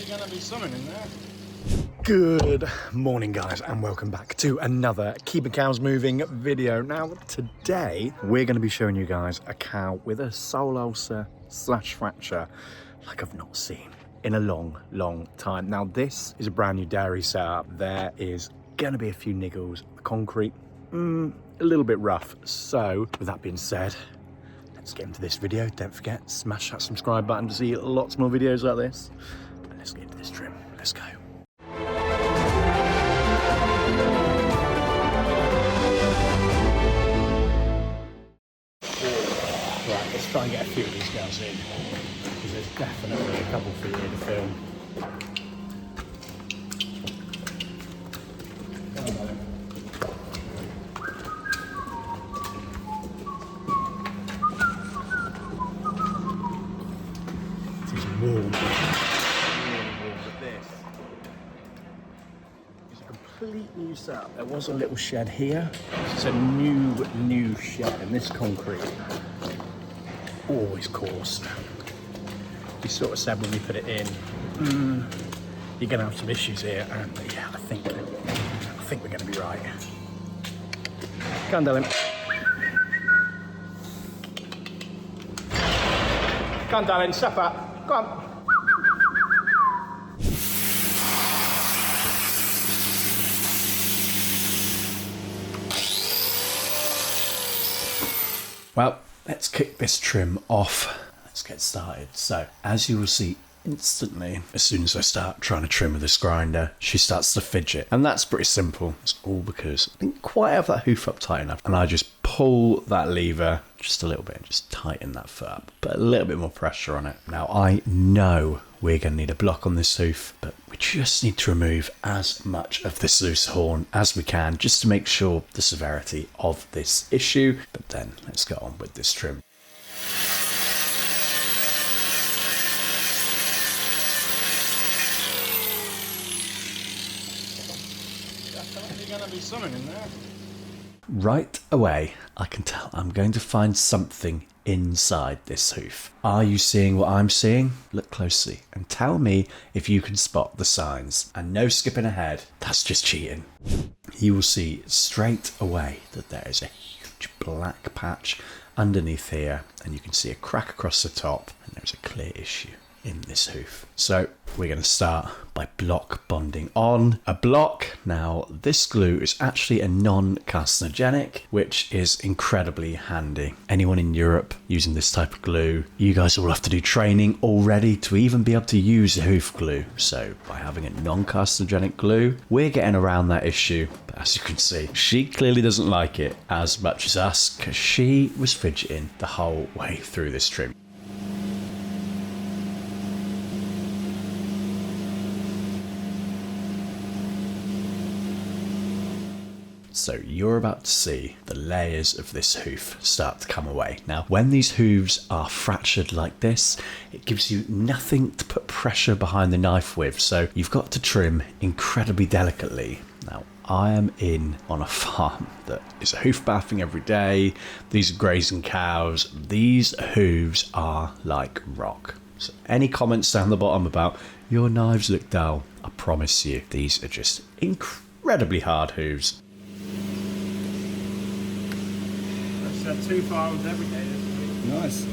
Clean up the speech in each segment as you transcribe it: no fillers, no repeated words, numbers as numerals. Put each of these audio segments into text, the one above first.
Gonna be something in there. Good morning, guys, and welcome back to another Keeping Cows Moving video. Now, today we're going to be showing you guys a cow with a sole ulcer / fracture like I've not seen in a long time. Now, this is a brand new dairy setup. There is going to be a few niggles. The concrete, a little bit rough. So, with that being said, let's get into this video. Don't forget, smash that subscribe button to see lots more videos like this. And let's get into this trim. Let's go. Right, let's try and get a few of these guys in, because there's definitely a couple for you to film. It's warm. But this is a complete new setup. There was a little shed here. This is a new shed, and this concrete always coarse. We sort of said when we put it in, you're gonna have some issues here, and yeah, I think we're gonna be right. Go on, darling. Go on, darling, step up. Go on. Well, let's kick this trim off. Let's get started. So, as you will see instantly, as soon as I start trying to trim with this grinder, she starts to fidget. And that's pretty simple. It's all because I didn't quite have that hoof up tight enough. And I just pull that lever just a little bit and just tighten that foot up. Put a little bit more pressure on it. Now, I know we're going to need a block on this hoof, but we just need to remove as much of this loose horn as we can, just to make sure the severity of this issue. But then let's get on with this trim. Definitely gonna be something in there. Right away, I can tell I'm going to find something inside this hoof. Are you seeing what I'm seeing? Look closely and tell me if you can spot the signs. And no skipping ahead, that's just cheating. You will see straight away that there is a huge black patch underneath here, and you can see a crack across the top, and there's a clear issue in this hoof. So we're going to start by block bonding on a block. Now, this glue is actually a non-carcinogenic, which is incredibly handy. Anyone in Europe using this type of glue, you guys will have to do training already to even be able to use hoof glue. So by having a non-carcinogenic glue, we're getting around that issue. But as you can see, she clearly doesn't like it as much as us, because she was fidgeting the whole way through this trim. So you're about to see the layers of this hoof start to come away. Now, when these hooves are fractured like this, it gives you nothing to put pressure behind the knife with. So you've got to trim incredibly delicately. Now, I am on a farm that is hoof bathing every day. These are grazing cows. These hooves are like rock. So any comments down the bottom about your knives look dull, I promise you, these are just incredibly hard hooves. Two farms every day this week. Nice.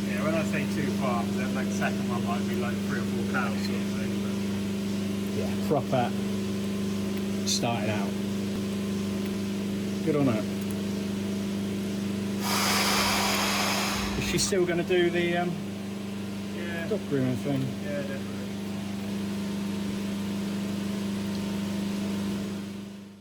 Yeah, when I say two farms, then like the second one might be like 3 or 4 cows sort of thing. But Yeah, proper starting out. Good on her. Is she still going to do the yeah, dog grooming thing? yeah, definitely.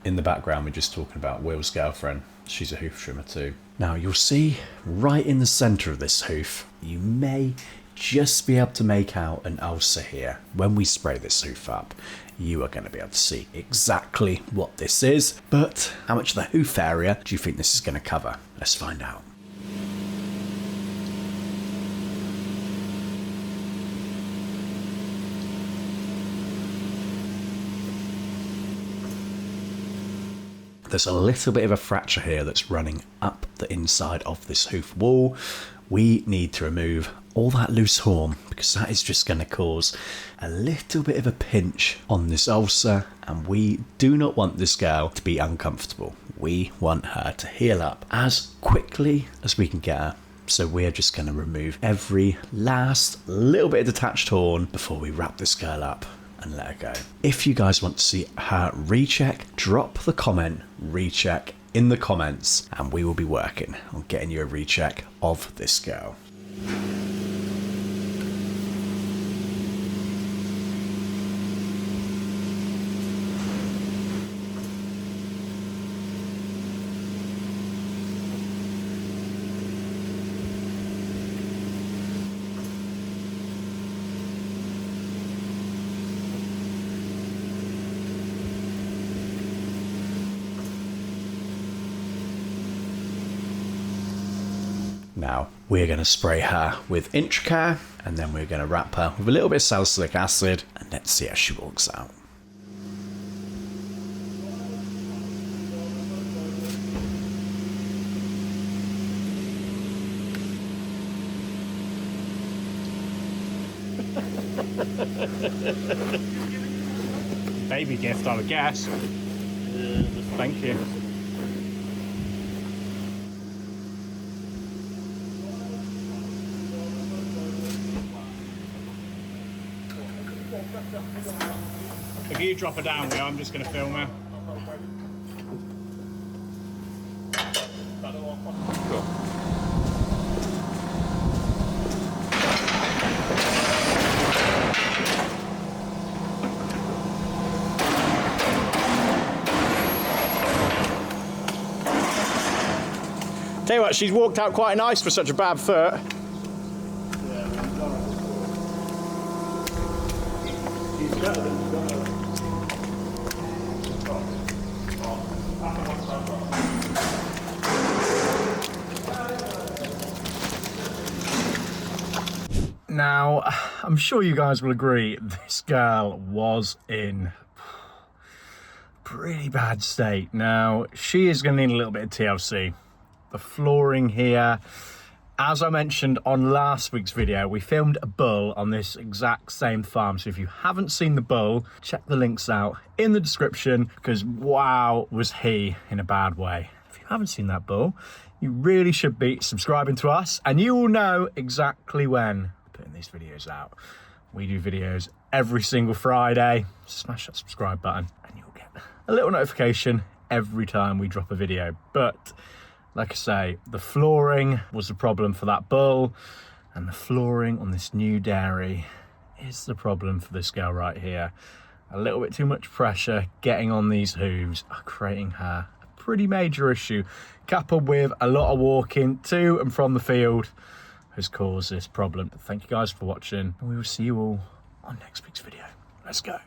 In the background, we're just talking about Will's girlfriend. She's a hoof trimmer too. Now, you'll see right in the centre of this hoof, you may just be able to make out an ulcer here. When we spray this hoof up, you are going to be able to see exactly what this is. But how much of the hoof area do you think this is going to cover? Let's find out. There's a little bit of a fracture here that's running up the inside of this hoof wall. We need to remove all that loose horn, because that is just going to cause a little bit of a pinch on this ulcer, and we do not want this girl to be uncomfortable. We want her to heal up as quickly as we can get her. So we're just going to remove every last little bit of detached horn before we wrap this girl up and let her go. If you guys want to see her recheck, drop the comment recheck in the comments, and we will be working on getting you a recheck of this girl. Now we're going to spray her with Intricare, and then we're going to wrap her with a little bit of salicylic acid, and let's see how she walks out. Baby gift, I would guess. Thank you. If you drop her down, I'm just going to film her. Cool. Tell you what, she's walked out quite nice for such a bad foot. Now, I'm sure you guys will agree, this girl was in a pretty bad state. Now, she is going to need a little bit of TLC. The flooring here, as I mentioned on last week's video, we filmed a bull on this exact same farm. So if you haven't seen the bull, check the links out in the description, because wow, was he in a bad way. If you haven't seen that bull, you really should be subscribing to us, and you will know exactly when putting these videos out. We do videos every single Friday. Smash that subscribe button and you'll get a little notification every time we drop a video. But like I say, the flooring was the problem for that bull, and the flooring on this new dairy is the problem for this girl right here. A little bit too much pressure getting on these hooves are creating her a pretty major issue, coupled with a lot of walking to and from the field has caused this problem. Thank you guys for watching, and we will see you all on next week's video. Let's go.